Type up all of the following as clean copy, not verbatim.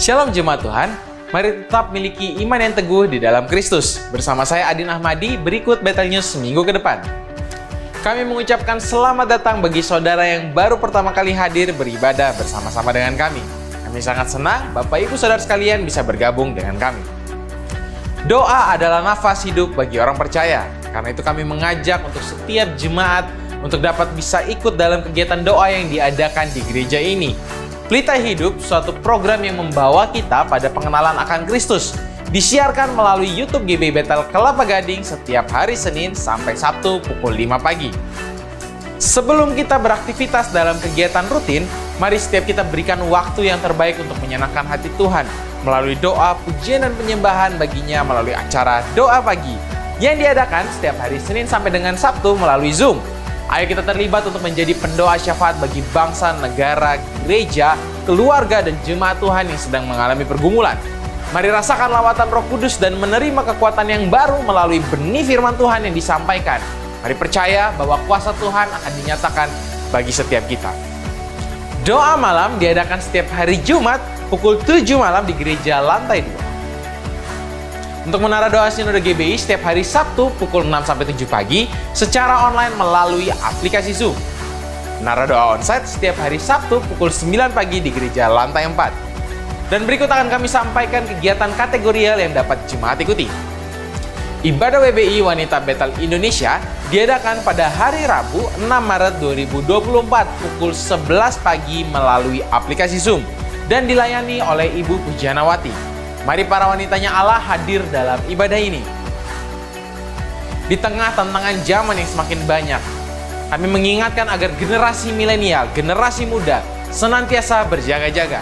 Shalom jemaat Tuhan, mari tetap miliki iman yang teguh di dalam Kristus. Bersama saya Adin Ahmadi, berikut Betel News seminggu ke depan. Kami mengucapkan selamat datang bagi saudara yang baru pertama kali hadir beribadah bersama-sama dengan kami. Kami sangat senang Bapak Ibu Saudara sekalian bisa bergabung dengan kami. Doa adalah nafas hidup bagi orang percaya. Karena itu kami mengajak untuk setiap jemaat untuk dapat bisa ikut dalam kegiatan doa yang diadakan di gereja ini. Pelita Hidup, suatu program yang membawa kita pada pengenalan akan Kristus, disiarkan melalui YouTube GBI Betel Kelapa Gading setiap hari Senin sampai Sabtu pukul 5 pagi. Sebelum kita beraktivitas dalam kegiatan rutin, mari setiap kita berikan waktu yang terbaik untuk menyenangkan hati Tuhan melalui doa, pujian, dan penyembahan baginya melalui acara Doa Pagi yang diadakan setiap hari Senin sampai dengan Sabtu melalui Zoom. Ayo kita terlibat untuk menjadi pendoa syafaat bagi bangsa, negara, gereja, keluarga, dan jemaat Tuhan yang sedang mengalami pergumulan. Mari rasakan lawatan Roh Kudus dan menerima kekuatan yang baru melalui benih firman Tuhan yang disampaikan. Mari percaya bahwa kuasa Tuhan akan dinyatakan bagi setiap kita. Doa malam diadakan setiap hari Jumat pukul 7 malam di gereja lantai 2. Untuk menara doa Sinode GBI setiap hari Sabtu pukul 6-7 pagi secara online melalui aplikasi Zoom. Menara doa onsite setiap hari Sabtu pukul 9 pagi di gereja lantai 4. Dan berikut akan kami sampaikan kegiatan kategorial yang dapat jemaat ikuti. Ibadah WBI Wanita Betel Indonesia diadakan pada hari Rabu 6 Maret 2024 pukul 11 pagi melalui aplikasi Zoom dan dilayani oleh Ibu Pujianawati. Mari para wanitanya Allah hadir dalam ibadah ini. Di tengah tantangan zaman yang semakin banyak, kami mengingatkan agar generasi milenial, generasi muda senantiasa berjaga-jaga.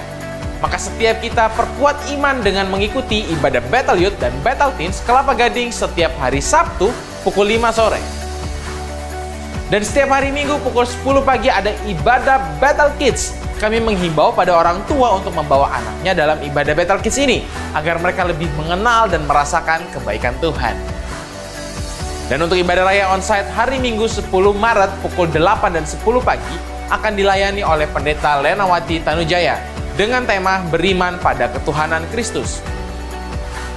Maka setiap kita perkuat iman dengan mengikuti ibadah Betel Youth dan Betel Teens Kelapa Gading setiap hari Sabtu pukul 5 sore. Dan setiap hari Minggu pukul 10 pagi ada ibadah Betel Kids. Kami menghimbau pada orang tua untuk membawa anaknya dalam ibadah Betel Kids ini agar mereka lebih mengenal dan merasakan kebaikan Tuhan. Dan untuk ibadah raya onsite hari Minggu 10 Maret pukul 8 dan 10 pagi akan dilayani oleh Pendeta Lenawati Tanujaya dengan tema Beriman pada Ketuhanan Kristus.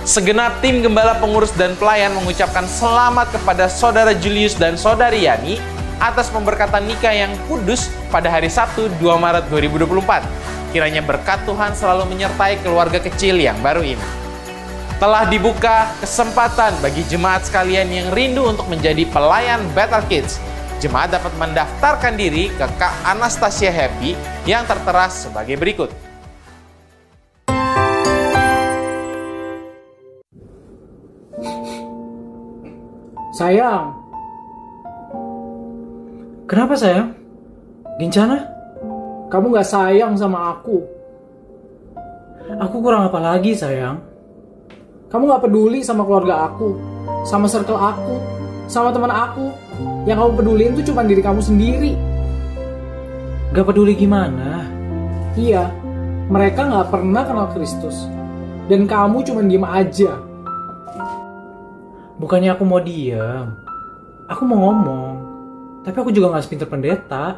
Segenap tim gembala, pengurus, dan pelayan mengucapkan selamat kepada Saudara Julius dan Saudari Yani atas pemberkatan nikah yang kudus pada hari Sabtu 2 Maret 2024. Kiranya berkat Tuhan selalu menyertai keluarga kecil yang baru ini. Telah dibuka kesempatan bagi jemaat sekalian yang rindu untuk menjadi pelayan Betel Kids. Jemaat dapat mendaftarkan diri ke Kak Anastasia Happy yang tertera sebagai berikut. Sayang, kenapa sayang? Gincana? Kamu gak sayang sama aku? Aku kurang apa lagi sayang? Kamu gak peduli sama keluarga aku, sama circle aku, sama teman aku. Yang kamu peduliin tuh cuma diri kamu sendiri. Gak peduli gimana? Iya, mereka gak pernah kenal Kristus. Dan kamu cuma diem aja. Bukannya aku mau diam, aku mau ngomong. Tapi aku juga gak sepintar pendeta.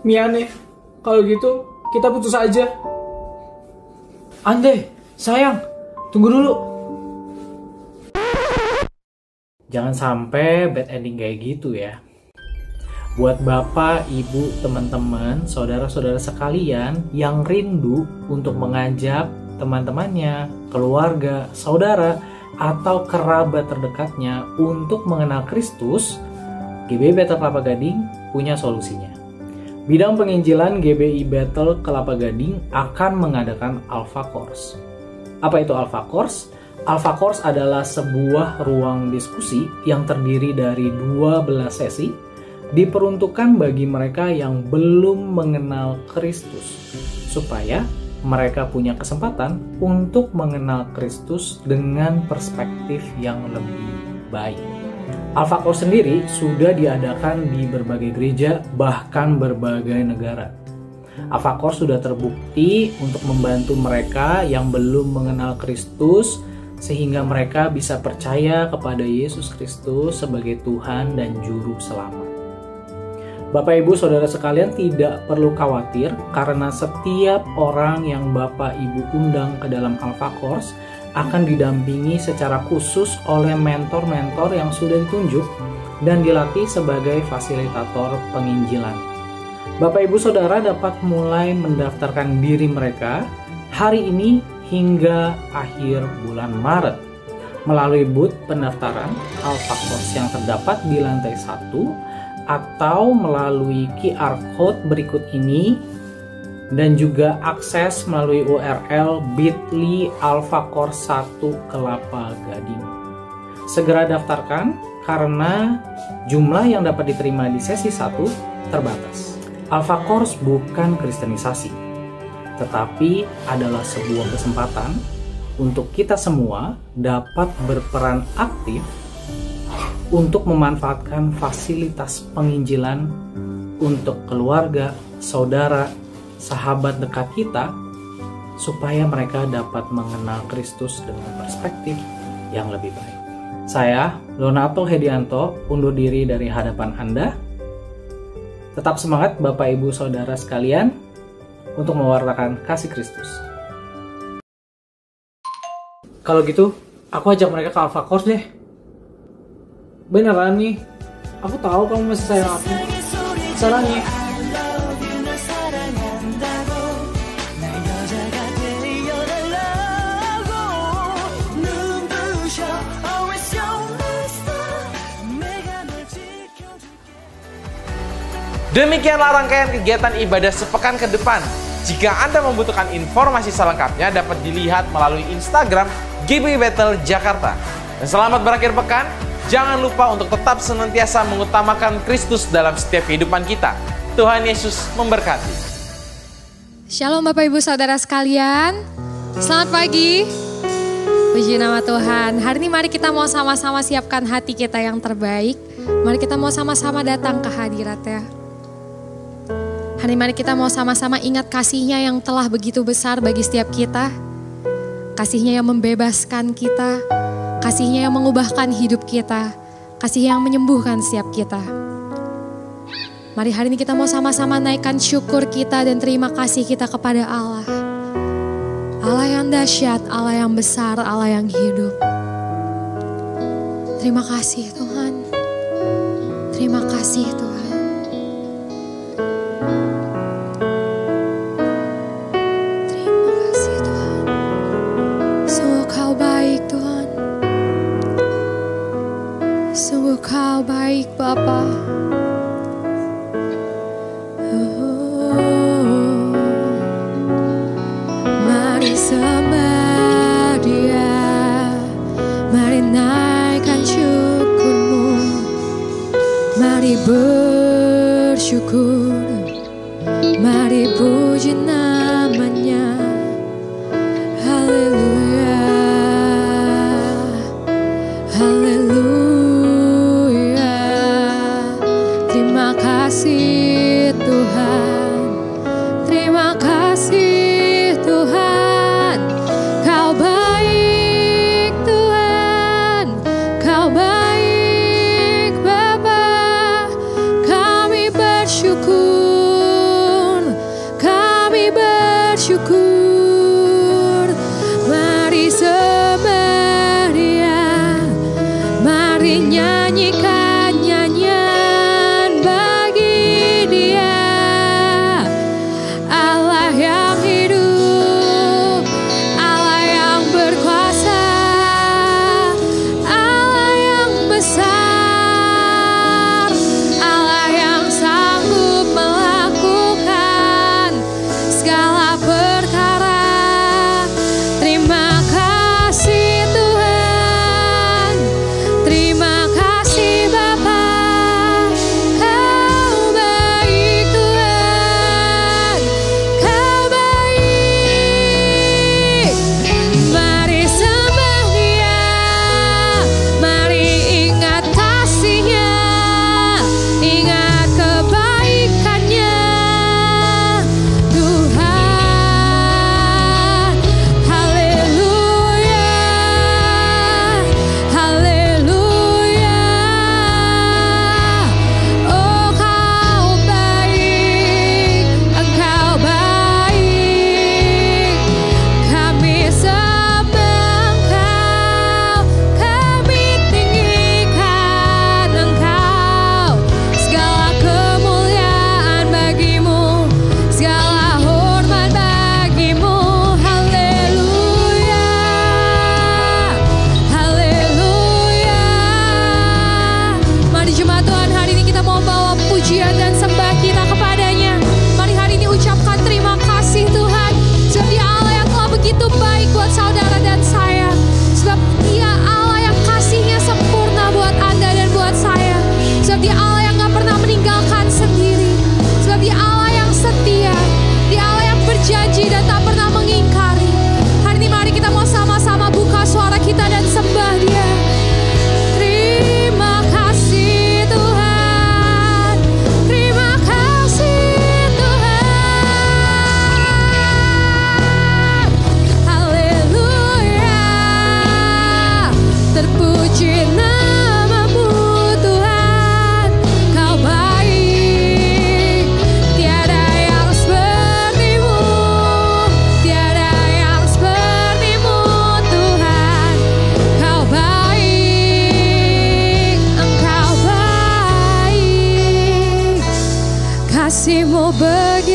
Miane, kalau gitu kita putus aja. Ande, sayang, tunggu dulu. Jangan sampai bad ending kayak gitu ya. Buat bapak, ibu, teman-teman, saudara-saudara sekalian yang rindu untuk mengajak teman-temannya, keluarga, saudara, atau kerabat terdekatnya untuk mengenal Kristus, GBI Betel Kelapa Gading punya solusinya. Bidang penginjilan GBI Betel Kelapa Gading akan mengadakan Alpha Course. Apa itu Alpha Course? Alpha Course adalah sebuah ruang diskusi yang terdiri dari 12 sesi, diperuntukkan bagi mereka yang belum mengenal Kristus, supaya mereka punya kesempatan untuk mengenal Kristus dengan perspektif yang lebih baik. Alpha Course sendiri sudah diadakan di berbagai gereja, bahkan berbagai negara. Alpha Course sudah terbukti untuk membantu mereka yang belum mengenal Kristus, sehingga mereka bisa percaya kepada Yesus Kristus sebagai Tuhan dan Juru Selamat. Bapak Ibu Saudara sekalian tidak perlu khawatir karena setiap orang yang Bapak Ibu undang ke dalam Alpha Course akan didampingi secara khusus oleh mentor-mentor yang sudah ditunjuk dan dilatih sebagai fasilitator penginjilan. Bapak Ibu Saudara dapat mulai mendaftarkan diri mereka hari ini hingga akhir bulan Maret melalui booth pendaftaran Alpha Course yang terdapat di lantai 1 atau melalui QR code berikut ini dan juga akses melalui URL bit.ly Alpha Course 1 Kelapa Gading. Segera daftarkan karena jumlah yang dapat diterima di sesi 1 terbatas. Alpha Course bukan kristenisasi, tetapi adalah sebuah kesempatan untuk kita semua dapat berperan aktif untuk memanfaatkan fasilitas penginjilan untuk keluarga, saudara, sahabat dekat kita supaya mereka dapat mengenal Kristus dengan perspektif yang lebih baik. Saya, Leonardo Hedianto, undur diri dari hadapan Anda. Tetap semangat Bapak Ibu Saudara sekalian untuk mewartakan kasih Kristus. Kalau gitu, aku ajak mereka ke Alpha Course deh. Beneran nih, aku tahu kamu masih sayang aku. Sarannya. Demikianlah rangkaian kegiatan ibadah sepekan ke depan. Jika Anda membutuhkan informasi selengkapnya dapat dilihat melalui Instagram GBI Bethel Jakarta. Dan selamat berakhir pekan. Jangan lupa untuk tetap senantiasa mengutamakan Kristus dalam setiap kehidupan kita. Tuhan Yesus memberkati. Shalom Bapak Ibu Saudara sekalian. Selamat pagi. Puji nama Tuhan. Hari ini mari kita mau sama-sama siapkan hati kita yang terbaik. Mari kita mau sama-sama datang ke hadirat-Nya. Hari ini mari kita mau sama-sama ingat kasih-Nya yang telah begitu besar bagi setiap kita. Kasih-Nya yang membebaskan kita. Kasih-Nya yang mengubahkan hidup kita. Kasih yang menyembuhkan setiap kita. Mari hari ini kita mau sama-sama naikkan syukur kita dan terima kasih kita kepada Allah. Allah yang dahsyat, Allah yang besar, Allah yang hidup. Terima kasih Tuhan. Terima kasih Tuhan. Terima kasih Tuhan. Sungguh Kau baik Tuhan. Sungguh Kau baik Bapa. Mari sembah Dia, mari naikkan syukur-Mu, mari bersyukur, mari puji nama-Nya. Haleluya, haleluya. Terima kasih Tuhan, terima kasih Tuhan. Kau baik Tuhan, Kau baik Bapa. Kami bersyukur,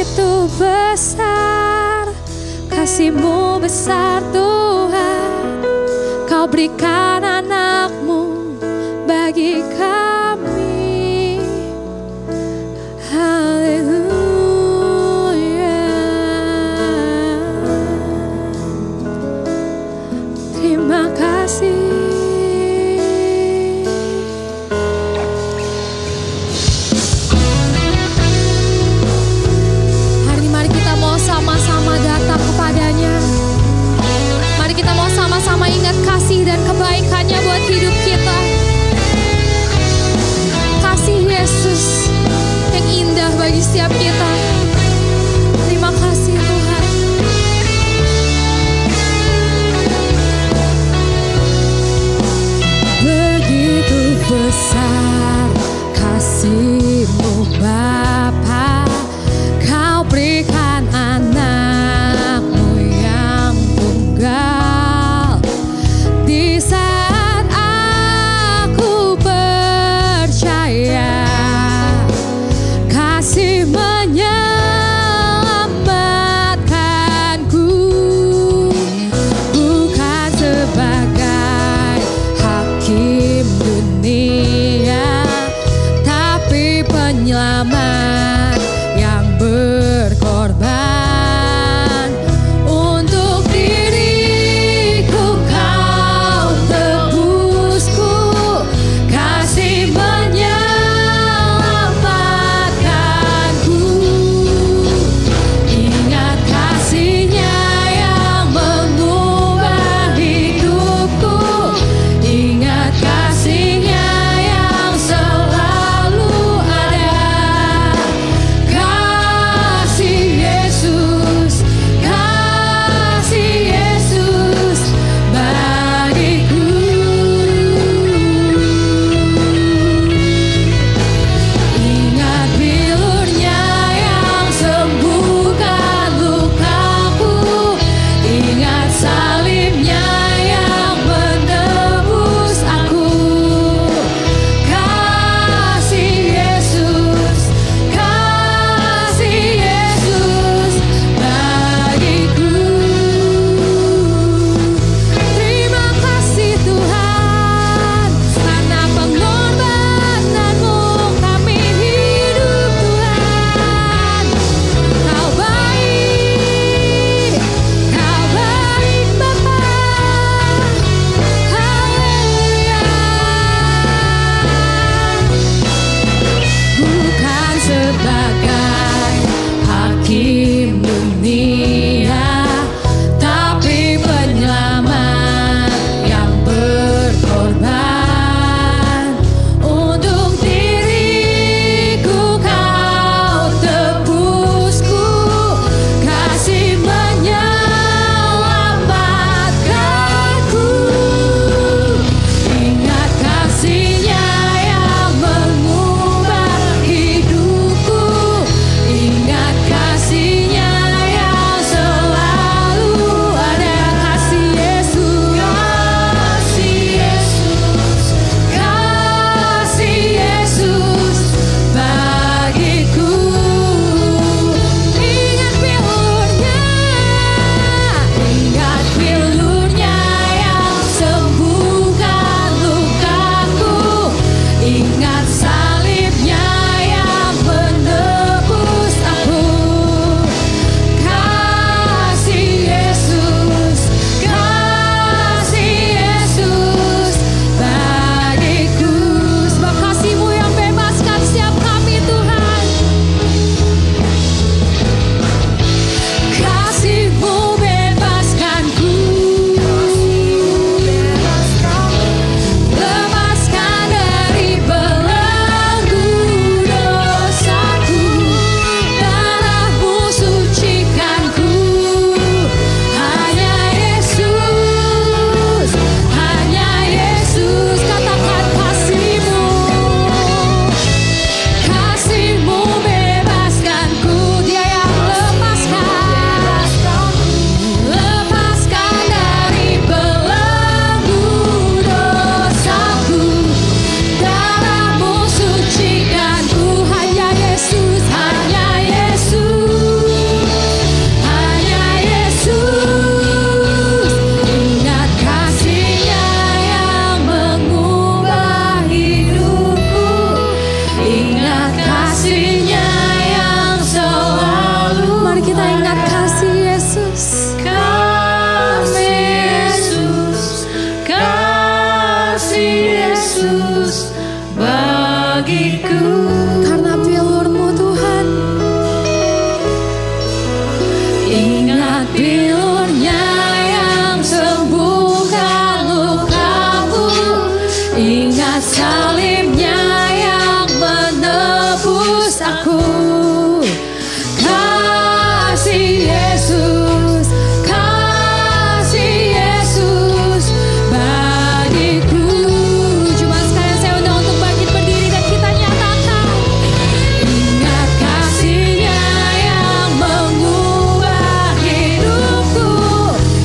begitu besar, kasih-Mu besar Tuhan. Kau berikan anak-Mu bagi kami. Haleluya. Terima kasih. Sama-sama datang kepadanya. Mari kita mau sama-sama ingat kasih dan kebaikannya buat hidup kita. Kasih Yesus yang indah bagi setiap kita. Terima kasih Tuhan. Begitu besar kasih-Mu Bapa, Kau berikan anak-Mu yang tunggal. Di saat aku percaya, kasih menyelamatkanku. Bukan sebagai hakim dunia, tapi bagiku. Karena bilur-Mu Tuhan, ingat bilur-Nya yang sembuhkan lukamu, ingat salib-Nya yang menebus aku. Kasih Yesus, kasih Yesus bagiku. Cuma sekalian saya undang untuk bangkit berdiri dan kita nyatakan, ingat kasih-Nya yang mengubah hidupku,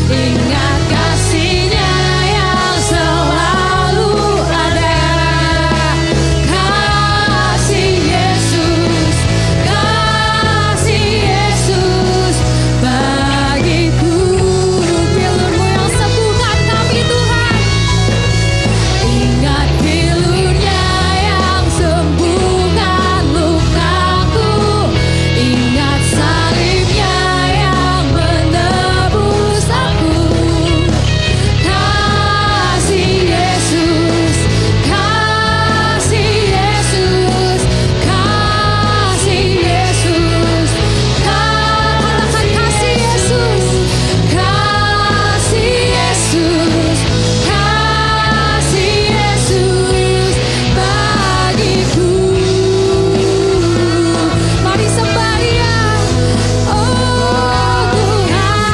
ingat kasih-Nya yang selalu ada. Kasih Yesus, kasih Yesus bagiku. Bilur-Mu yang sembuhkan kami Tuhan, ingat bilur-Nya yang sembuhkan lukaku, ingat salib-Nya yang menebus aku. Kasih Yesus, kasih Yesus, kasih Yesus. Katakan kasih Yesus, kasih Yesus, kasih Yesus bagiku. Mari sembah Dia, oh Tuhan.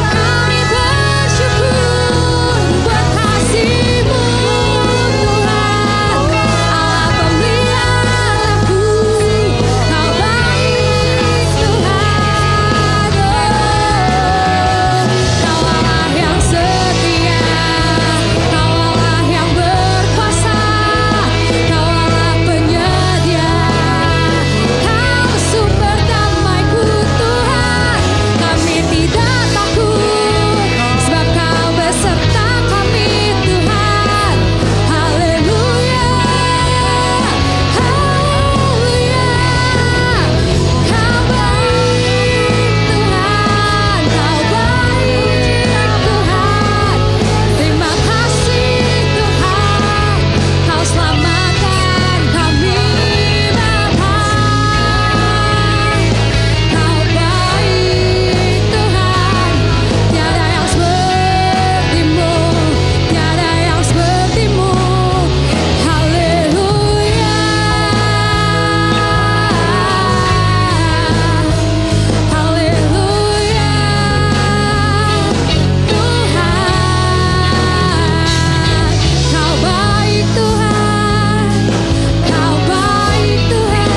Kami bersyukur buat kasih-Mu Tuhan. Allah pemeliharaku, Kau baik Tuhan. Kau Allah yang setia, Kau Allah yang berkuasa, Kau Allah penyedia, Kau sumber damaiku Tuhan. Kami tidak takut, sebab Kau beserta kami Tuhan. Haleluya, haleluya. Kau baik Tuhan, Kau baik Tuhan. Terima kasih Tuhan, Kau selamatkan kami Bapa. Kau baik Tuhan, tiada yang seperti-Mu, tiada yang seperti-Mu. Haleluya, haleluya. Tuhan, Kau baik Tuhan, Kau baik Tuhan.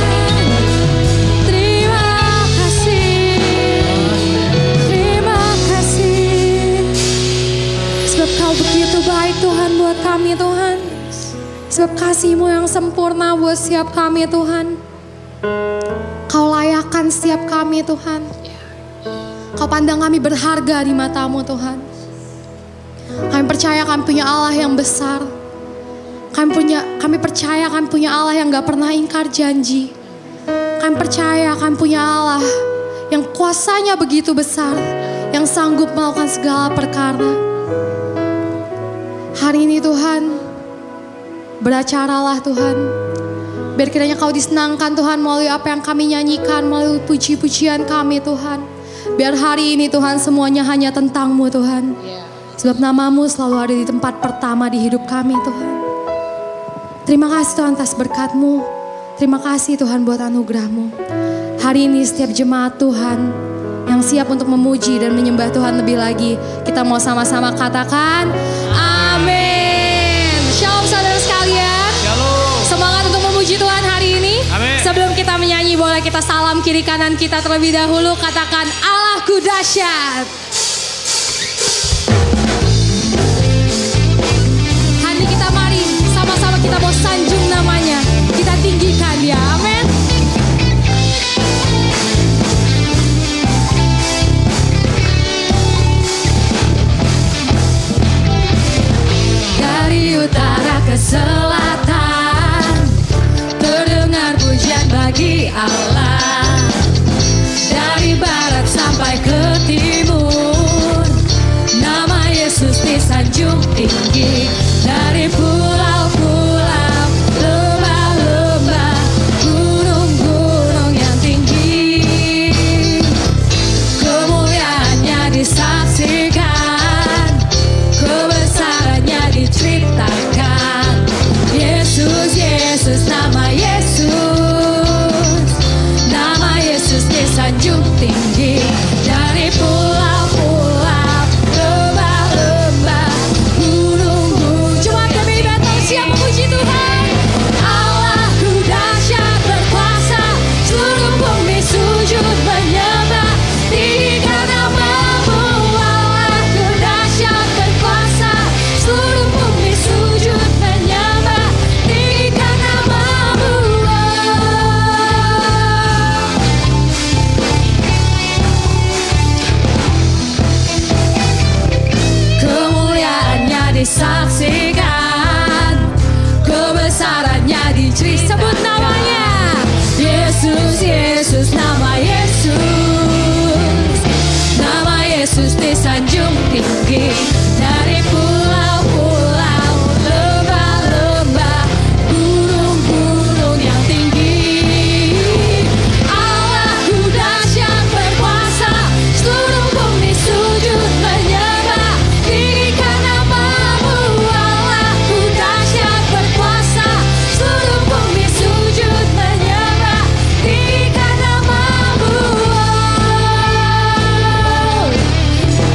Terima kasih, sebab Kau begitu baik Tuhan buat kami Tuhan. Sebab kasih-Mu yang sempurna buat setiap kami Tuhan. Kau layakkan setiap kami Tuhan. Kau pandang kami berharga di mata-Mu Tuhan. Kami percaya kami punya Allah yang besar. Kami percaya kami punya Allah yang gak pernah ingkar janji. Kami percaya kami punya Allah yang kuasanya begitu besar, yang sanggup melakukan segala perkara. Hari ini Tuhan, beracaralah Tuhan. Biar kiranya Kau disenangkan Tuhan melalui apa yang kami nyanyikan, melalui puji-pujian kami Tuhan. Biar hari ini Tuhan semuanya hanya tentang-Mu Tuhan. Sebab nama-Mu selalu ada di tempat pertama di hidup kami Tuhan. Terima kasih Tuhan atas berkat-Mu. Terima kasih Tuhan buat anugerah-Mu. Hari ini setiap jemaat Tuhan yang siap untuk memuji dan menyembah Tuhan lebih lagi, kita mau sama-sama katakan amin. Shalom saudara sekalian. Shalom. Semangat untuk memuji Tuhan hari ini. Amin. Sebelum kita menyanyi, boleh kita salam kiri kanan kita terlebih dahulu. Katakan Allahku dahsyat. Hari ini kita mari sama-sama kita mau sanjung namanya. Kita tinggikan Dia. Amin. Dari utara ke selatan, terdengar pujian bagi Allah. Dari barat sampai ke timur, nama Yesus disanjung tinggi. Dari pulau-pulau Yesus, nama Yesus. Nama Yesus disanjung tinggi dari pulau-pulau, lembah-lembah, gunung-gunung. Cuma kami datang siap memuji Tuhan. Allahku dahsyat berkuasa, seluruh bumi sujud menyembah. Tinggikan namamu, Allahku dahsyat berkuasa, seluruh bumi sujud menyembah. Tinggikan namamu, kemuliaannya disaksikan, kebesarannya diceritakan. Sebut namanya Yesus, Yesus, nama Yesus. Nama Yesus disanjung tinggi dari pulau-pulau, lembah-lembah, gunung-gunung yang tinggi. Allahku dahsyat berkuasa, seluruh bumi sujud menyembah. Tinggikan namamu, Allahku dahsyat berkuasa, seluruh bumi sujud menyembah. Tinggikan namamu.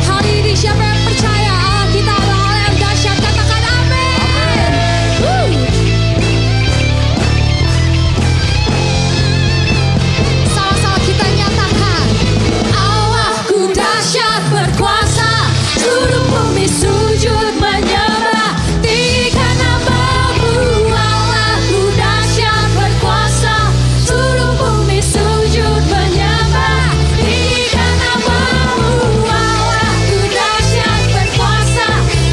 Hari ini siapa yang percaya Allah kita adalah Allah yang dahsyat? Katakan amin. Sama-sama kita nyatakan, Allahku dahsyat berkuasa, seluruh bumi sujud menyembah. Tinggikan namamu, Allahku dahsyat berkuasa, seluruh bumi sujud menyembah. Tinggikan namamu, Allahku dahsyat berkuasa,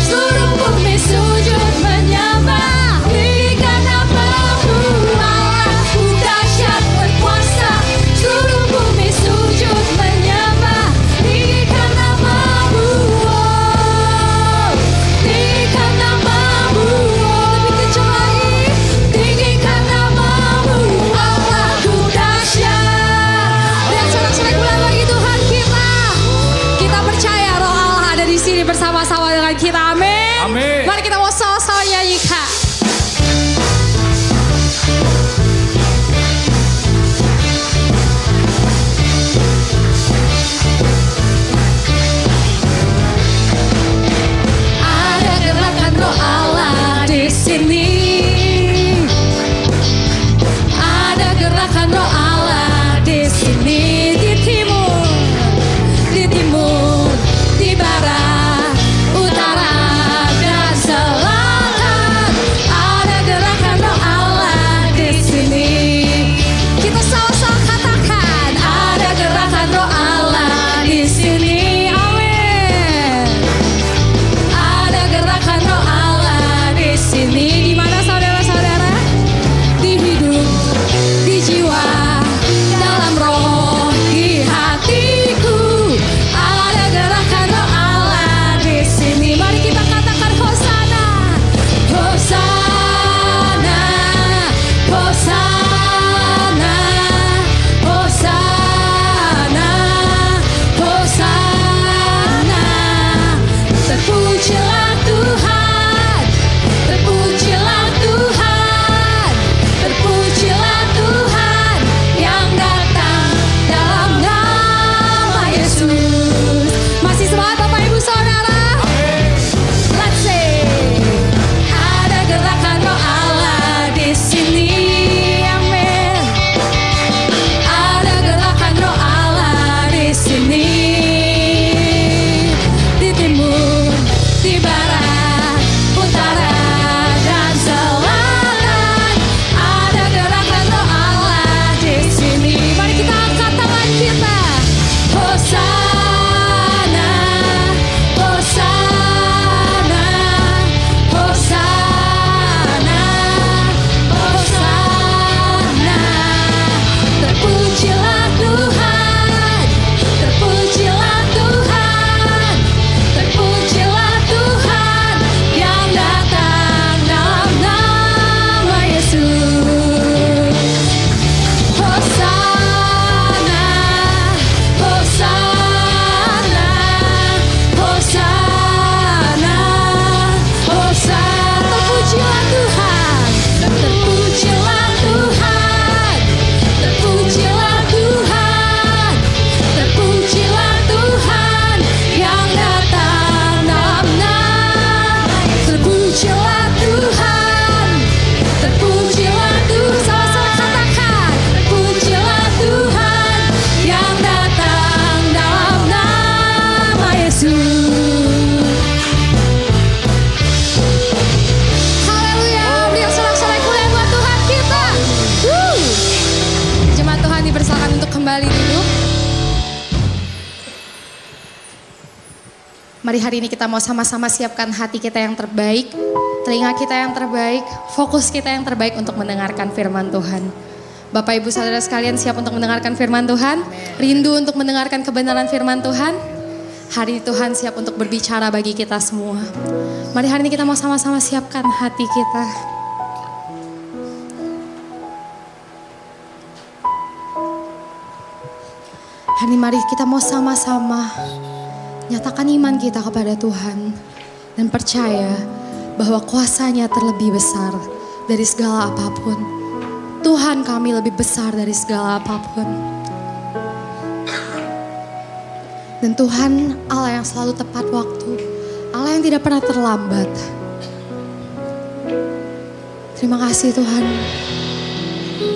seluruh bumi sujud menyembah. Tinggikan namamu, Allahku dahsyat berkuasa, seluruh bumi sujud menyembah. Tinggikan namamu, tinggikan namamu, lebih kencang lagi. Tinggikan namamu, Allahku dahsyat. Dan sorak-sorai bulan bagi Tuhan kita. Kita percaya roh Allah ada di sini bersama-sama dengan kita. Amin. Amin. Mari kita mau sama-sama nyanyikan. Ada gerakan roh Allah di sini. Ada gerakan roh Allah di sini. Di timur, di barat, utara dan selatan. Mari hari ini kita mau sama-sama siapkan hati kita yang terbaik, telinga kita yang terbaik, fokus kita yang terbaik untuk mendengarkan firman Tuhan. Bapak Ibu Saudara sekalian siap untuk mendengarkan firman Tuhan? Rindu untuk mendengarkan kebenaran firman Tuhan? Hari ini Tuhan siap untuk berbicara bagi kita semua. Mari hari ini kita mau sama-sama siapkan hati kita. Hari ini mari kita mau sama-sama nyatakan iman kita kepada Tuhan. Dan percaya bahwa kuasa-Nya terlebih besar dari segala apapun. Tuhan kami lebih besar dari segala apapun. Dan Tuhan Allah yang selalu tepat waktu. Allah yang tidak pernah terlambat. Terima kasih Tuhan.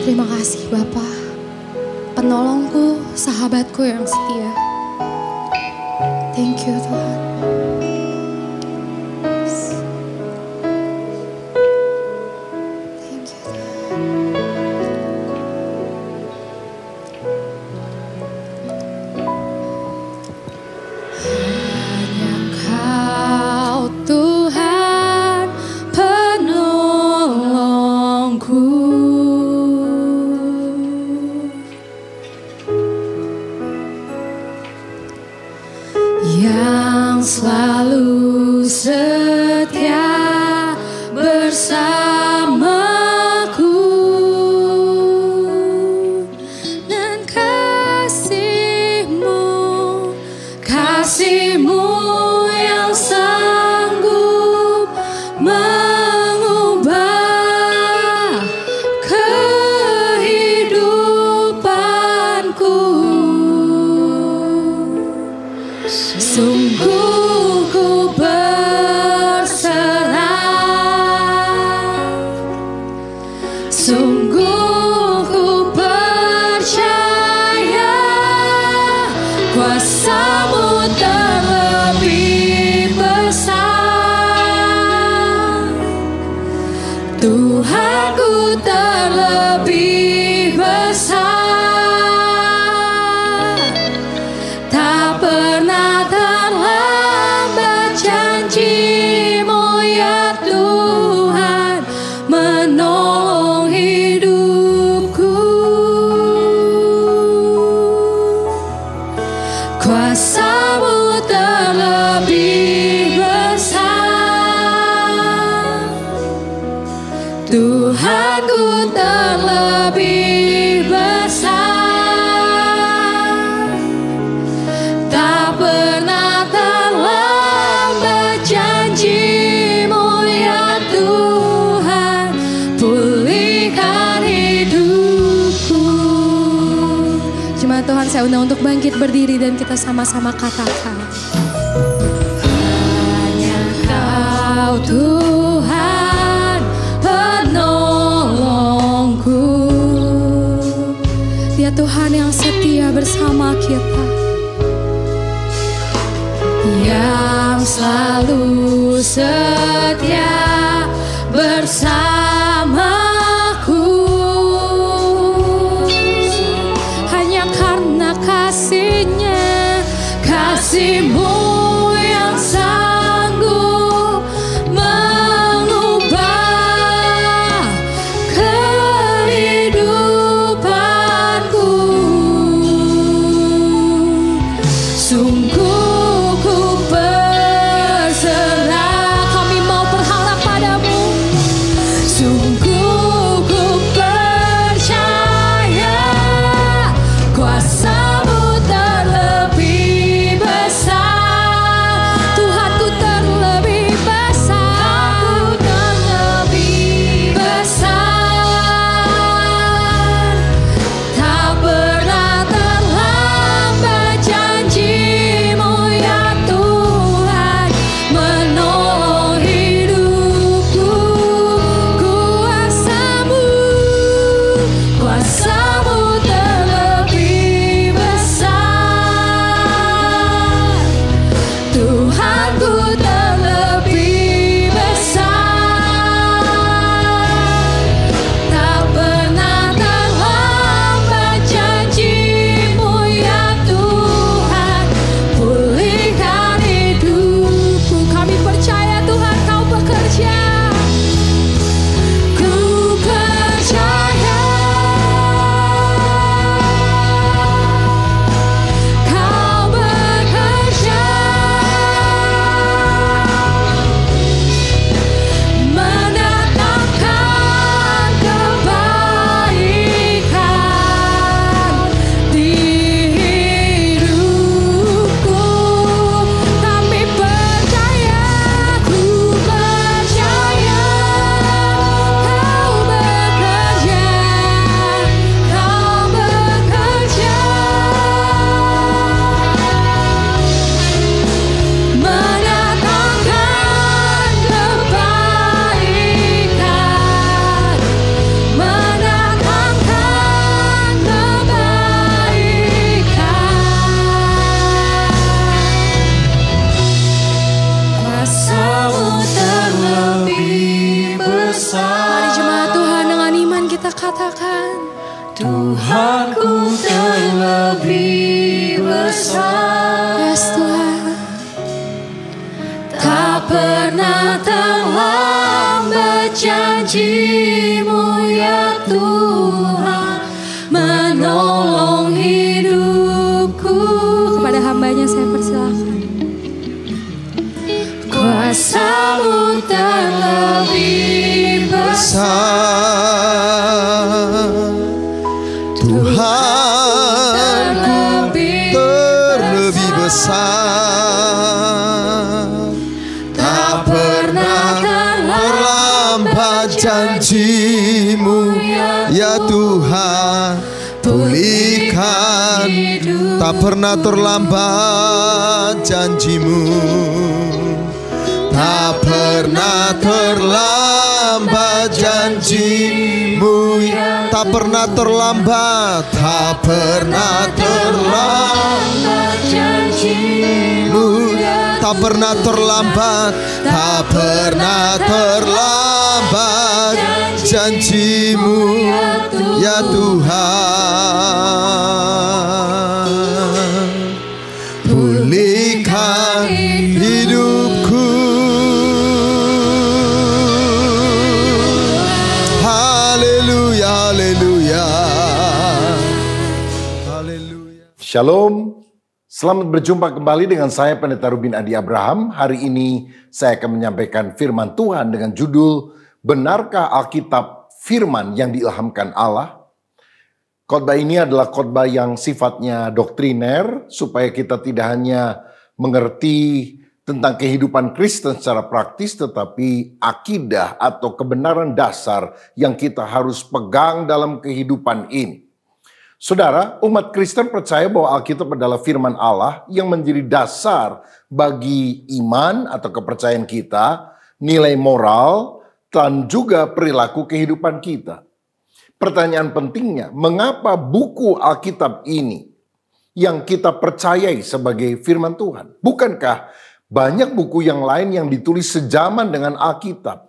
Terima kasih Bapa, penolongku, sahabatku yang setia. Thank you Tuhan. Thank you Tuhan. Hanya Kau Tuhan penolongku, yang selalu setia bersamaku, dan kasih-Mu yang sanggup mengubah kehidupanku. Sungguh ku berserah, sungguh ku percaya kuasa-Mu terlebih besar. Tuhanku terlebih besar, tak pernah terlambat janji-Mu ya Tuhan menolong hidupku. Kuasa-Mu terlebih besar, Tuhanku terlebih besar, tak pernah terlambat janji-Mu ya Tuhan, pulihkan hidupku. Jemaat Tuhan, saya undang untuk bangkit berdiri dan kita sama-sama katakan, hanya Kau Tuhan penolongku. Dia Tuhan yang setia bersama kita, yang selalu setia bersamaku. Hanya karena kasih-Mu yang sanggup mengubah kehidupanku. Sungguh ku berserah. Come janji-Mu ya Tuhan, menolong hidupku. Kepada hamba-Nya saya persilahkan. Kuasa-Mu terlebih besar, Tuhanku terlebih besar. Tak pernah terlambat janji-Mu ya Tuhan, pulihkan. Tak pernah terlambat janji-Mu, tak pernah terlambat janji-Mu, tak pernah terlambat, tak pernah terlambat janji-Mu, tak pernah terlambat, tak pernah terlambat janji-Mu ya Tuhan, pulihkan hidupku. Haleluya, haleluya, haleluya. Shalom, selamat berjumpa kembali dengan saya Pendeta Rubin Adi Abraham. Hari ini saya akan menyampaikan firman Tuhan dengan judul Benarkah Alkitab firman yang diilhamkan Allah? Khotbah ini adalah khotbah yang sifatnya doktriner supaya kita tidak hanya mengerti tentang kehidupan Kristen secara praktis, tetapi akidah atau kebenaran dasar yang kita harus pegang dalam kehidupan ini. Saudara, umat Kristen percaya bahwa Alkitab adalah firman Allah yang menjadi dasar bagi iman atau kepercayaan kita, nilai moral, dan juga perilaku kehidupan kita. Pertanyaan pentingnya, mengapa buku Alkitab ini yang kita percayai sebagai firman Tuhan? Bukankah banyak buku yang lain yang ditulis sejaman dengan Alkitab?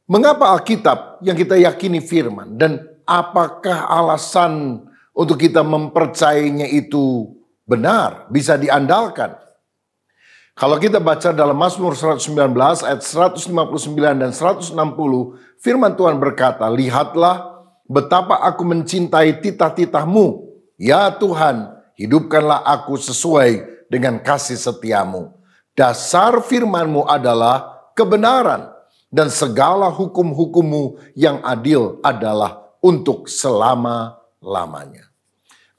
Mengapa Alkitab yang kita yakini firman? Dan apakah alasan untuk kita mempercayainya itu benar, bisa diandalkan? Kalau kita baca dalam Mazmur 119 ayat 159 dan 160, firman Tuhan berkata, lihatlah betapa aku mencintai titah-titah-Mu. Ya Tuhan, hidupkanlah aku sesuai dengan kasih setia-Mu. Dasar firman-Mu adalah kebenaran, dan segala hukum-hukum-Mu yang adil adalah untuk selama-lamanya.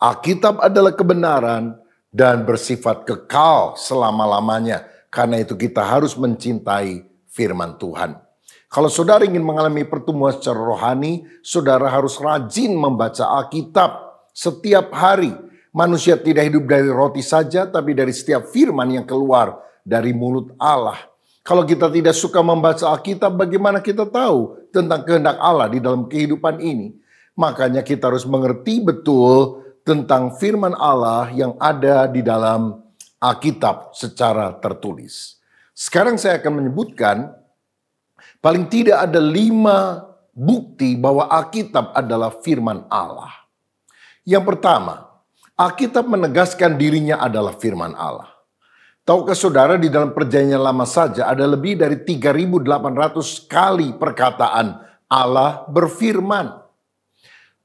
Alkitab adalah kebenaran dan bersifat kekal selama-lamanya. Karena itu kita harus mencintai firman Tuhan. Kalau saudara ingin mengalami pertumbuhan secara rohani, saudara harus rajin membaca Alkitab setiap hari. Manusia tidak hidup dari roti saja, tapi dari setiap firman yang keluar dari mulut Allah. Kalau kita tidak suka membaca Alkitab, bagaimana kita tahu tentang kehendak Allah di dalam kehidupan ini? Makanya kita harus mengerti betul tentang firman Allah yang ada di dalam Alkitab secara tertulis. Sekarang saya akan menyebutkan paling tidak ada 5 bukti bahwa Alkitab adalah firman Allah. Yang pertama, Alkitab menegaskan dirinya adalah firman Allah. Tahukah saudara, di dalam Perjanjian Lama saja ada lebih dari 3.800 kali perkataan Allah berfirman.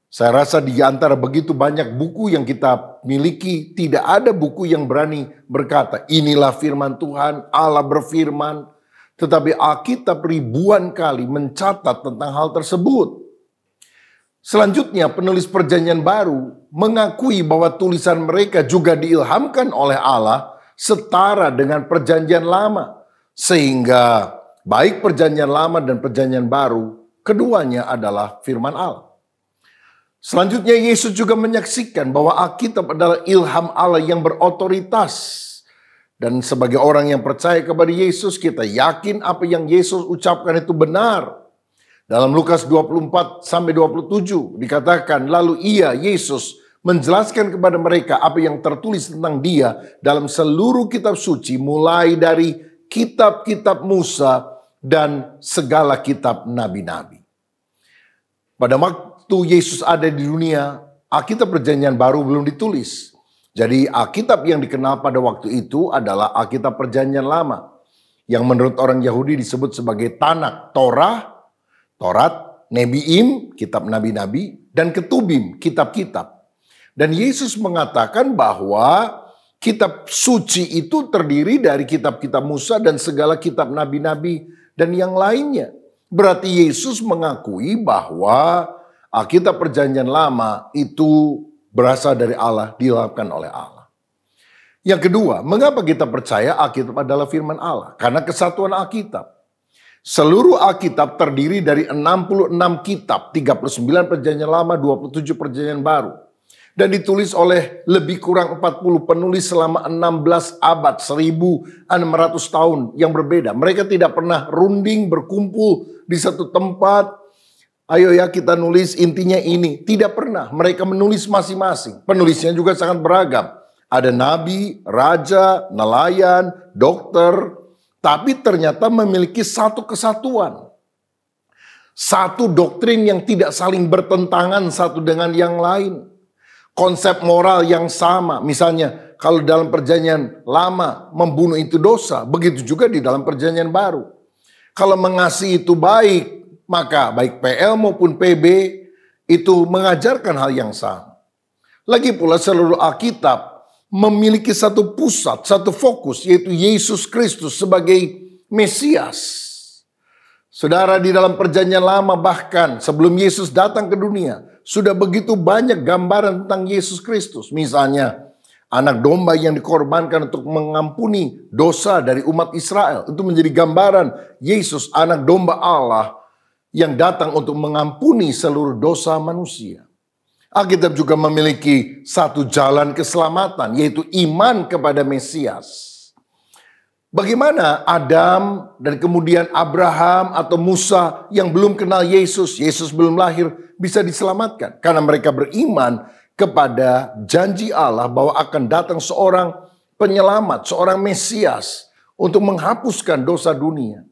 Saya rasa di antara begitu banyak buku yang kita miliki, tidak ada buku yang berani berkata, inilah firman Tuhan, Allah berfirman. Tetapi Alkitab ribuan kali mencatat tentang hal tersebut. Selanjutnya, penulis Perjanjian Baru mengakui bahwa tulisan mereka juga diilhamkan oleh Allah setara dengan Perjanjian Lama. Sehingga baik Perjanjian Lama dan Perjanjian Baru, keduanya adalah firman Allah. Selanjutnya, Yesus juga menyaksikan bahwa Alkitab adalah ilham Allah yang berotoritas. Dan sebagai orang yang percaya kepada Yesus, kita yakin apa yang Yesus ucapkan itu benar. Dalam Lukas 24-27 dikatakan, lalu ia, Yesus, menjelaskan kepada mereka apa yang tertulis tentang dia dalam seluruh kitab suci, mulai dari kitab-kitab Musa dan segala kitab nabi-nabi. Pada waktu Yesus ada di dunia, Alkitab Perjanjian Baru belum ditulis. Jadi Alkitab yang dikenal pada waktu itu adalah Alkitab Perjanjian Lama, yang menurut orang Yahudi disebut sebagai Tanakh, Torah, Taurat, Nebiim, kitab nabi-nabi, dan Ketubim, kitab-kitab. Dan Yesus mengatakan bahwa kitab suci itu terdiri dari kitab-kitab Musa dan segala kitab nabi-nabi dan yang lainnya. Berarti Yesus mengakui bahwa Alkitab Perjanjian Lama itu berasal dari Allah, dilahirkan oleh Allah. Yang kedua, mengapa kita percaya Alkitab adalah firman Allah? Karena kesatuan Alkitab. Seluruh Alkitab terdiri dari 66 kitab, 39 Perjanjian Lama, 27 Perjanjian Baru. Dan ditulis oleh lebih kurang 40 penulis selama 16 abad, 1600 tahun yang berbeda. Mereka tidak pernah runding berkumpul di satu tempat. Ayo ya kita nulis intinya ini. Tidak pernah. Mereka menulis masing-masing. Penulisnya juga sangat beragam. Ada nabi, raja, nelayan, dokter. Tapi ternyata memiliki satu kesatuan. Satu doktrin yang tidak saling bertentangan satu dengan yang lain. Konsep moral yang sama. Misalnya kalau dalam Perjanjian Lama membunuh itu dosa. Begitu juga di dalam Perjanjian Baru. Kalau mengasihi itu baik, maka baik PL maupun PB itu mengajarkan hal yang sama. Lagi pula seluruh Alkitab memiliki satu pusat, satu fokus, yaitu Yesus Kristus sebagai Mesias. Saudara, di dalam Perjanjian Lama bahkan sebelum Yesus datang ke dunia, sudah begitu banyak gambaran tentang Yesus Kristus. Misalnya, anak domba yang dikorbankan untuk mengampuni dosa dari umat Israel. Itu menjadi gambaran Yesus, anak domba Allah yang datang untuk mengampuni seluruh dosa manusia. Alkitab juga memiliki satu jalan keselamatan, yaitu iman kepada Mesias. Bagaimana Adam dan kemudian Abraham atau Musa yang belum kenal Yesus, Yesus belum lahir, bisa diselamatkan? Karena mereka beriman kepada janji Allah bahwa akan datang seorang penyelamat, seorang Mesias untuk menghapuskan dosa dunia.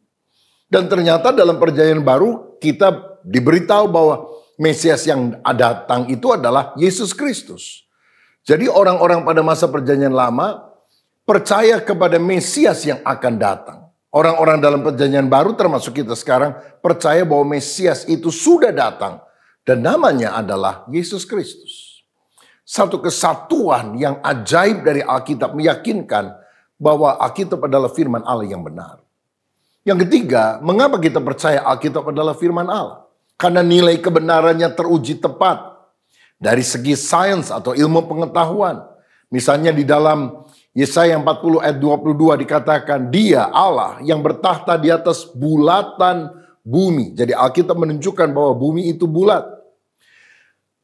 Dan ternyata dalam Perjanjian Baru kita diberitahu bahwa Mesias yang datang itu adalah Yesus Kristus. Jadi orang-orang pada masa Perjanjian Lama percaya kepada Mesias yang akan datang. Orang-orang dalam Perjanjian Baru termasuk kita sekarang percaya bahwa Mesias itu sudah datang. Dan namanya adalah Yesus Kristus. Satu kesatuan yang ajaib dari Alkitab meyakinkan bahwa Alkitab adalah firman Allah yang benar. Yang ketiga, mengapa kita percaya Alkitab adalah firman Allah? Karena nilai kebenarannya teruji tepat dari segi sains atau ilmu pengetahuan. Misalnya di dalam Yesaya 40 ayat 22 dikatakan, Dia Allah yang bertahta di atas bulatan bumi. Jadi Alkitab menunjukkan bahwa bumi itu bulat.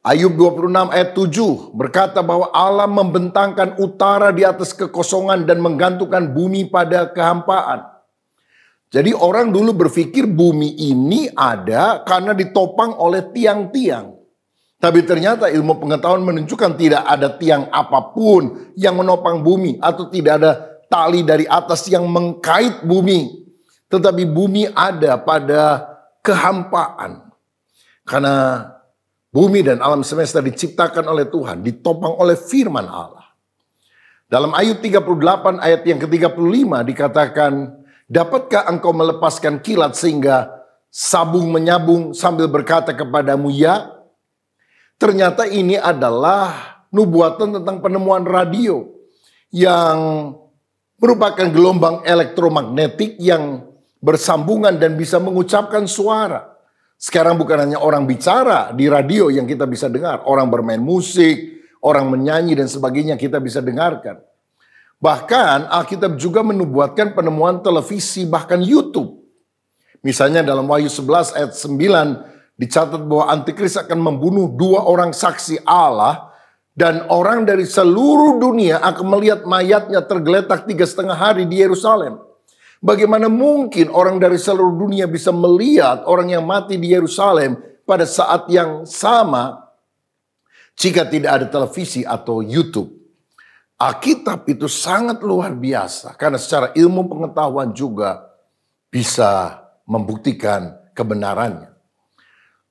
Ayub 26 ayat 7 berkata bahwa Allah membentangkan utara di atas kekosongan dan menggantungkan bumi pada kehampaan. Jadi orang dulu berpikir bumi ini ada karena ditopang oleh tiang-tiang. Tapi ternyata ilmu pengetahuan menunjukkan tidak ada tiang apapun yang menopang bumi. Atau tidak ada tali dari atas yang mengkait bumi. Tetapi bumi ada pada kehampaan. Karena bumi dan alam semesta diciptakan oleh Tuhan, ditopang oleh firman Allah. Dalam Ayub 38 ayat yang ke-35 dikatakan, dapatkah engkau melepaskan kilat sehingga sabung menyabung sambil berkata kepadamu ya? Ternyata ini adalah nubuatan tentang penemuan radio yang merupakan gelombang elektromagnetik yang bersambungan dan bisa mengucapkan suara. Sekarang bukan hanya orang bicara di radio yang kita bisa dengar, orang bermain musik, orang menyanyi dan sebagainya kita bisa dengarkan. Bahkan Alkitab juga menubuatkan penemuan televisi bahkan YouTube. Misalnya dalam Wahyu 11 ayat 9 dicatat bahwa Antikris akan membunuh 2 orang saksi Allah dan orang dari seluruh dunia akan melihat mayatnya tergeletak 3,5 hari di Yerusalem. Bagaimana mungkin orang dari seluruh dunia bisa melihat orang yang mati di Yerusalem pada saat yang sama jika tidak ada televisi atau YouTube? Alkitab itu sangat luar biasa karena secara ilmu pengetahuan juga bisa membuktikan kebenarannya.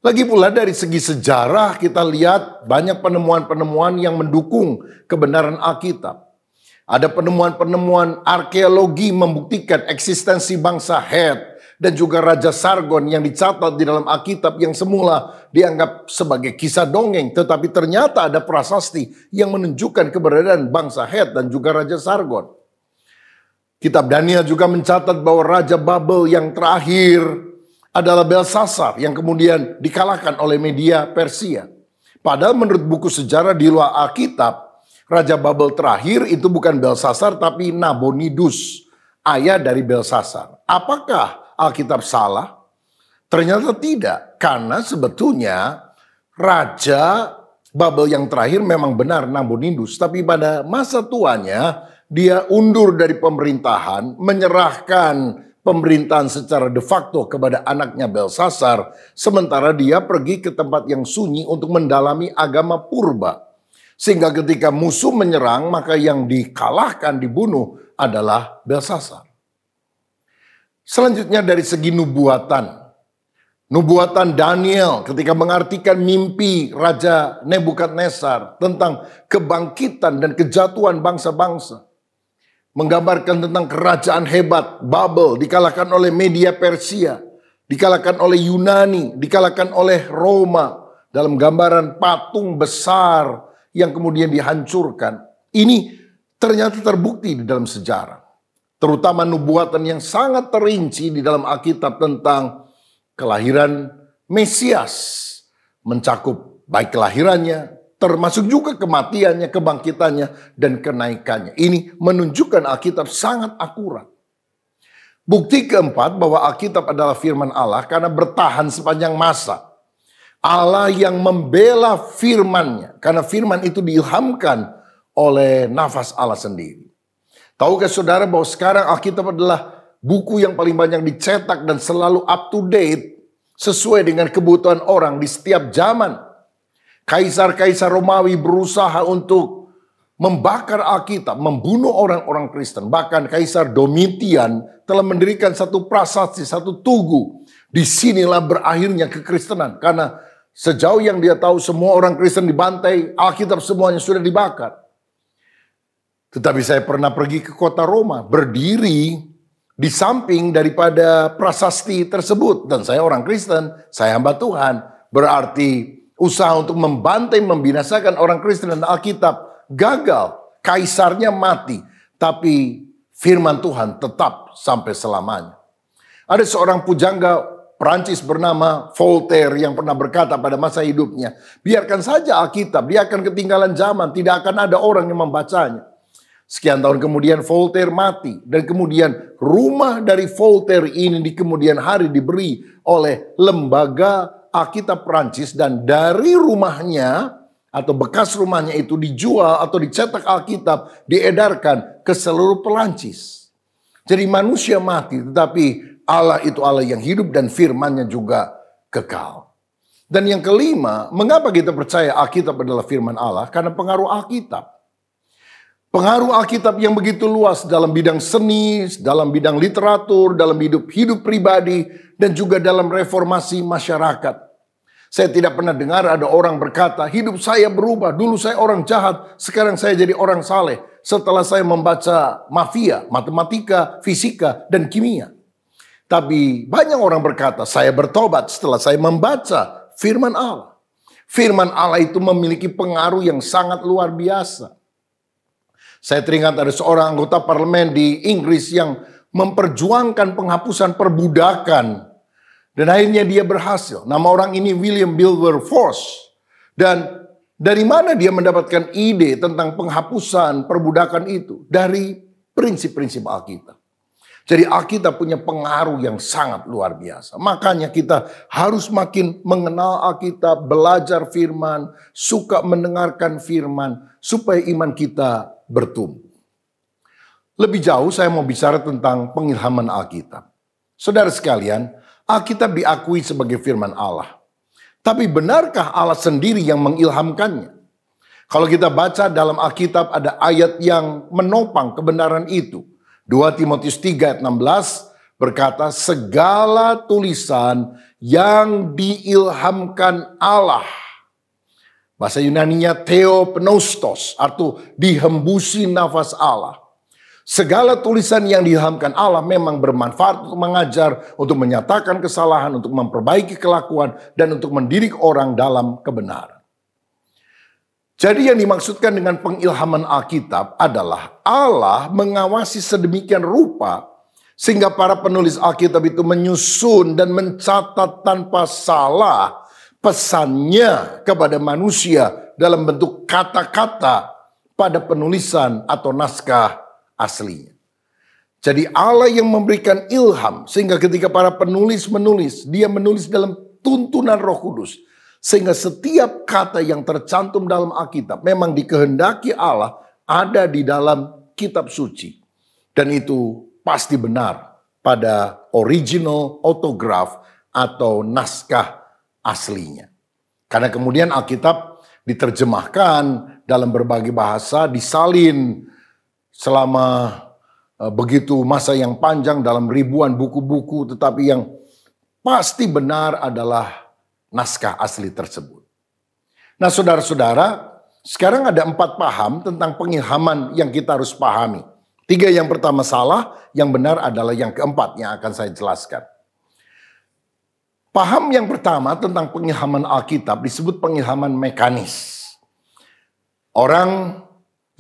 Lagi pula dari segi sejarah kita lihat banyak penemuan-penemuan yang mendukung kebenaran Alkitab. Ada penemuan-penemuan arkeologi membuktikan eksistensi bangsa Het dan juga Raja Sargon yang dicatat di dalam Alkitab yang semula dianggap sebagai kisah dongeng, tetapi ternyata ada prasasti yang menunjukkan keberadaan bangsa Het dan juga Raja Sargon. Kitab Daniel juga mencatat bahwa Raja Babel yang terakhir adalah Belsasar yang kemudian dikalahkan oleh Media Persia. Padahal menurut buku sejarah di luar Alkitab, Raja Babel terakhir itu bukan Belsasar tapi Nabonidus, ayah dari Belsasar. Apakah Alkitab salah? Ternyata tidak, karena sebetulnya Raja Babel yang terakhir memang benar Nabonidus, tapi pada masa tuanya dia undur dari pemerintahan, menyerahkan pemerintahan secara de facto kepada anaknya Belsasar, sementara dia pergi ke tempat yang sunyi untuk mendalami agama purba. Sehingga ketika musuh menyerang, maka yang dikalahkan, dibunuh adalah Belsasar. Selanjutnya dari segi nubuatan. Nubuatan Daniel ketika mengartikan mimpi Raja Nebukadnezar tentang kebangkitan dan kejatuhan bangsa-bangsa. Menggambarkan tentang kerajaan hebat Babel dikalahkan oleh Media Persia, dikalahkan oleh Yunani, dikalahkan oleh Roma dalam gambaran patung besar yang kemudian dihancurkan. Ini ternyata terbukti di dalam sejarah. Terutama nubuatan yang sangat terinci di dalam Alkitab tentang kelahiran Mesias. Mencakup baik kelahirannya, termasuk juga kematiannya, kebangkitannya, dan kenaikannya. Ini menunjukkan Alkitab sangat akurat. Bukti keempat bahwa Alkitab adalah firman Allah karena bertahan sepanjang masa. Allah yang membela firman-Nya, karena firman itu diilhamkan oleh nafas Allah sendiri. Tahukah saudara bahwa sekarang Alkitab adalah buku yang paling banyak dicetak dan selalu up to date sesuai dengan kebutuhan orang di setiap zaman. Kaisar-kaisar Romawi berusaha untuk membakar Alkitab, membunuh orang-orang Kristen. Bahkan Kaisar Domitian telah mendirikan satu prasasti, satu tugu. Disinilah berakhirnya kekristenan, karena sejauh yang dia tahu semua orang Kristen dibantai, Alkitab semuanya sudah dibakar. Tetapi saya pernah pergi ke kota Roma, berdiri di samping daripada prasasti tersebut. Dan saya orang Kristen, saya hamba Tuhan. Berarti usaha untuk membantai, membinasakan orang Kristen dan Alkitab gagal. Kaisarnya mati, tapi firman Tuhan tetap sampai selamanya. Ada seorang pujangga Perancis bernama Voltaire yang pernah berkata pada masa hidupnya, biarkan saja Alkitab, dia akan ketinggalan zaman, tidak akan ada orang yang membacanya. Sekian tahun kemudian Voltaire mati, dan kemudian rumah dari Voltaire ini di kemudian hari diberi oleh lembaga Alkitab Perancis, dan dari rumahnya atau bekas rumahnya itu dijual atau dicetak Alkitab, diedarkan ke seluruh Perancis. Jadi manusia mati, tetapi Allah itu Allah yang hidup dan firman-Nya juga kekal. Dan yang kelima, mengapa kita percaya Alkitab adalah firman Allah? Karena pengaruh Alkitab. Pengaruh Alkitab yang begitu luas dalam bidang seni, dalam bidang literatur, dalam hidup pribadi, dan juga dalam reformasi masyarakat. Saya tidak pernah dengar ada orang berkata, hidup saya berubah, dulu saya orang jahat, sekarang saya jadi orang saleh. Setelah saya membaca mafia, matematika, fisika, dan kimia. Tapi banyak orang berkata, saya bertobat setelah saya membaca firman Allah. Firman Allah itu memiliki pengaruh yang sangat luar biasa. Saya teringat ada seorang anggota parlemen di Inggris yang memperjuangkan penghapusan perbudakan. Dan akhirnya dia berhasil. Nama orang ini William Wilberforce. Dan dari mana dia mendapatkan ide tentang penghapusan perbudakan itu? Dari prinsip-prinsip Alkitab. Jadi Alkitab punya pengaruh yang sangat luar biasa. Makanya kita harus makin mengenal Alkitab, belajar firman, suka mendengarkan firman, supaya iman kita bertumbuh. Lebih jauh saya mau bicara tentang pengilhaman Alkitab. Saudara sekalian, Alkitab diakui sebagai firman Allah. Tapi benarkah Allah sendiri yang mengilhamkannya? Kalau kita baca dalam Alkitab ada ayat yang menopang kebenaran itu. 2 Timotius 3 ayat 16 berkata, segala tulisan yang diilhamkan Allah. Bahasa Yunaninya theopneustos, atau dihembusi nafas Allah. Segala tulisan yang diilhamkan Allah memang bermanfaat untuk mengajar, untuk menyatakan kesalahan, untuk memperbaiki kelakuan, dan untuk mendidik orang dalam kebenaran. Jadi yang dimaksudkan dengan pengilhaman Alkitab adalah Allah mengawasi sedemikian rupa sehingga para penulis Alkitab itu menyusun dan mencatat tanpa salah pesannya kepada manusia dalam bentuk kata-kata pada penulisan atau naskah aslinya. Jadi Allah yang memberikan ilham sehingga ketika para penulis menulis, dia menulis dalam tuntunan Roh Kudus. Sehingga setiap kata yang tercantum dalam Alkitab memang dikehendaki Allah ada di dalam kitab suci. Dan itu pasti benar pada original autograph atau naskah aslinya. Karena kemudian Alkitab diterjemahkan dalam berbagai bahasa, disalin selama begitu masa yang panjang dalam ribuan buku-buku, tetapi yang pasti benar adalah naskah asli tersebut. Nah saudara-saudara, sekarang ada 4 paham tentang pengilhaman yang kita harus pahami. 3 yang pertama salah, yang benar adalah yang keempat yang akan saya jelaskan. Paham yang pertama tentang pengilhaman Alkitab disebut pengilhaman mekanis. Orang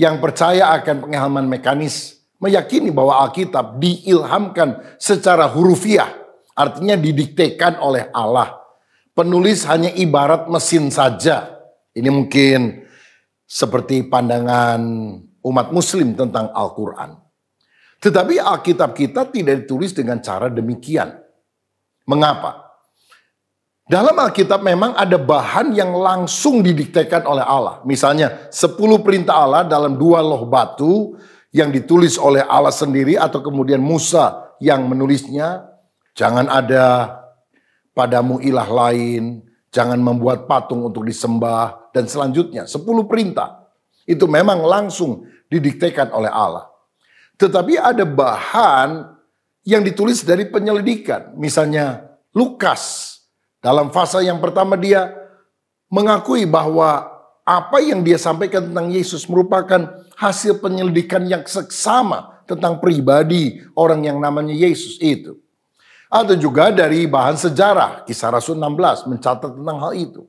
yang percaya akan pengilhaman mekanis meyakini bahwa Alkitab diilhamkan secara hurufiah, artinya didiktekan oleh Allah. Penulis hanya ibarat mesin saja. Ini mungkin seperti pandangan umat muslim tentang Al-Quran. Tetapi Alkitab kita tidak ditulis dengan cara demikian. Mengapa? Dalam Alkitab memang ada bahan yang langsung didiktekan oleh Allah. Misalnya 10 perintah Allah dalam 2 loh batu yang ditulis oleh Allah sendiri atau kemudian Musa yang menulisnya. Jangan ada padamu ilah lain, jangan membuat patung untuk disembah, dan selanjutnya 10 perintah. Itu memang langsung didiktekan oleh Allah. Tetapi ada bahan yang ditulis dari penyelidikan. Misalnya Lukas. Dalam fase yang pertama dia mengakui bahwa apa yang dia sampaikan tentang Yesus merupakan hasil penyelidikan yang seksama tentang pribadi orang yang namanya Yesus itu. Atau juga dari bahan sejarah, Kisah Rasul 16 mencatat tentang hal itu.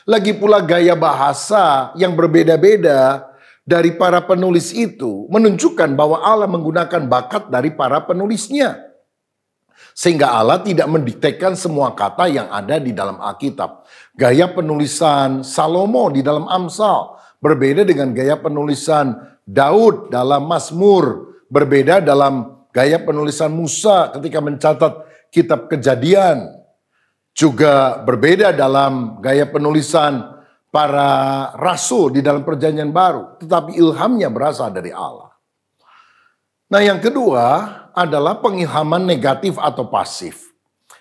Lagi pula gaya bahasa yang berbeda-beda dari para penulis itu menunjukkan bahwa Allah menggunakan bakat dari para penulisnya. Sehingga Allah tidak mendiktekan semua kata yang ada di dalam Alkitab. Gaya penulisan Salomo di dalam Amsal berbeda dengan gaya penulisan Daud dalam Mazmur. Berbeda dalam gaya penulisan Musa ketika mencatat kitab Kejadian. Juga berbeda dalam gaya penulisan para rasul di dalam Perjanjian Baru. Tetapi ilhamnya berasal dari Allah. Nah yang kedua adalah pengilhaman negatif atau pasif.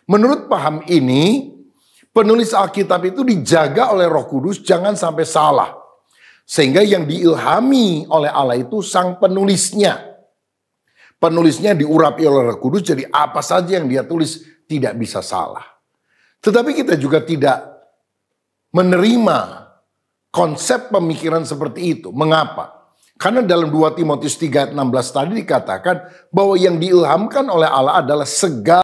Menurut paham ini, penulis Alkitab itu dijaga oleh Roh Kudus jangan sampai salah. Sehingga yang diilhami oleh Allah itu sang penulisnya. Penulisnya diurapi oleh Roh Kudus, jadi apa saja yang dia tulis tidak bisa salah. Tetapi kita juga tidak menerima konsep pemikiran seperti itu. Mengapa? Karena dalam 2 Timotius 3:16 tadi dikatakan bahwa yang diilhamkan oleh Allah adalah segala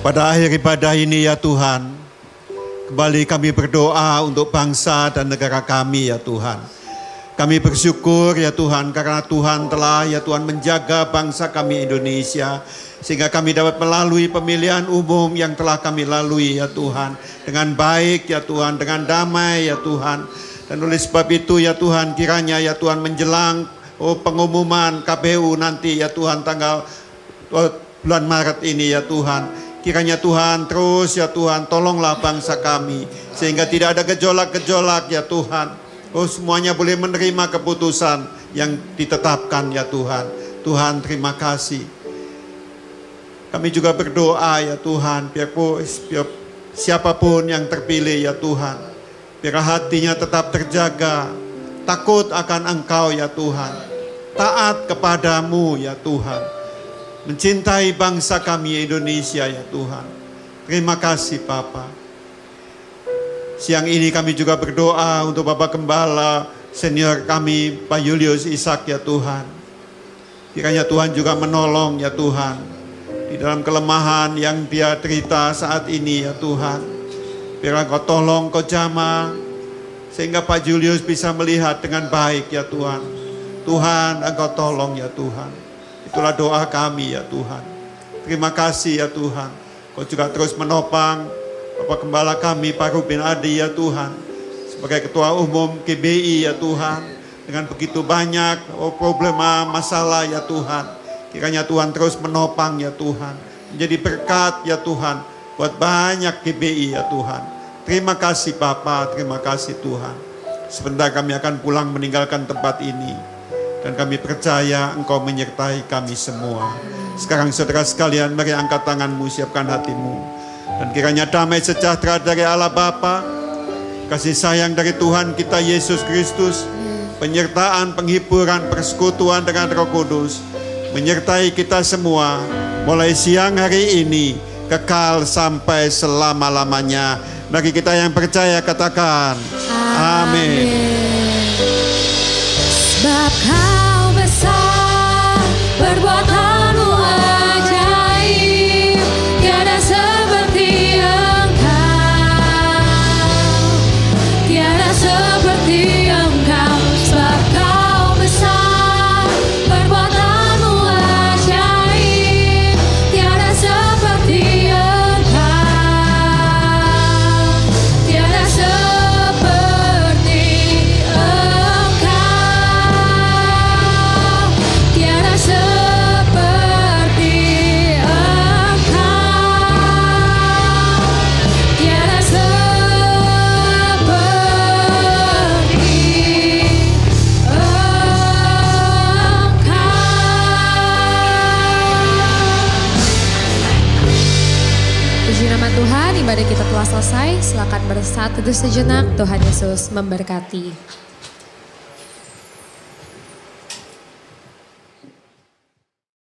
Pada akhir ibadah ini ya Tuhan, kembali kami berdoa untuk bangsa dan negara kami ya Tuhan. Kami bersyukur ya Tuhan karena Tuhan telah ya Tuhan menjaga bangsa kami Indonesia. Sehingga kami dapat melalui pemilihan umum yang telah kami lalui ya Tuhan. Dengan baik ya Tuhan, dengan damai ya Tuhan. Dan oleh sebab itu ya Tuhan kiranya ya Tuhan menjelang pengumuman KPU nanti ya Tuhan tanggal bulan Maret ini ya Tuhan. Kiranya Tuhan terus ya Tuhan tolonglah bangsa kami. Sehingga tidak ada gejolak-gejolak ya Tuhan. Semuanya boleh menerima keputusan yang ditetapkan ya Tuhan. Tuhan terima kasih. Kami juga berdoa ya Tuhan. Biar siapapun yang terpilih ya Tuhan. Biar hatinya tetap terjaga. Takut akan Engkau ya Tuhan. Taat kepadamu ya Tuhan. Mencintai bangsa kami Indonesia ya Tuhan. Terima kasih Bapa. Siang ini kami juga berdoa untuk Bapak Gembala senior kami Pak Julius Ishak ya Tuhan. Kiranya Tuhan juga menolong ya Tuhan. Di dalam kelemahan yang dia derita saat ini ya Tuhan. Biar Engkau tolong, Kau jamah. Sehingga Pak Julius bisa melihat dengan baik ya Tuhan. Tuhan Engkau tolong ya Tuhan. Itulah doa kami ya Tuhan. Terima kasih ya Tuhan. Kau juga terus menopang Bapak Gembala kami Pak Rubin Adi ya Tuhan. Sebagai Ketua Umum GBI ya Tuhan. Dengan begitu banyak problema masalah ya Tuhan. Kiranya Tuhan terus menopang ya Tuhan. Menjadi berkat ya Tuhan. Buat banyak GBI ya Tuhan. Terima kasih Bapa, terima kasih Tuhan. Sebentar kami akan pulang meninggalkan tempat ini. Dan kami percaya Engkau menyertai kami semua. Sekarang saudara sekalian, mari angkat tanganmu, siapkan hatimu. Dan kiranya damai sejahtera dari Allah Bapa, kasih sayang dari Tuhan kita Yesus Kristus, penyertaan, penghiburan, persekutuan dengan Roh Kudus, menyertai kita semua, mulai siang hari ini, kekal sampai selama-lamanya. Bagi kita yang percaya katakan, amin. Sebab Kau besar, perbuatanmu ajaib, tiada seperti Engkau, tiada seperti Engkau. Sebab Kau besar, perbuatanmu ajaib, tiada seperti Engkau, tiada seperti Engkau. Tuhan, ibadah kita telah selesai. Silakan bersatu sejenak. Tuhan Yesus memberkati.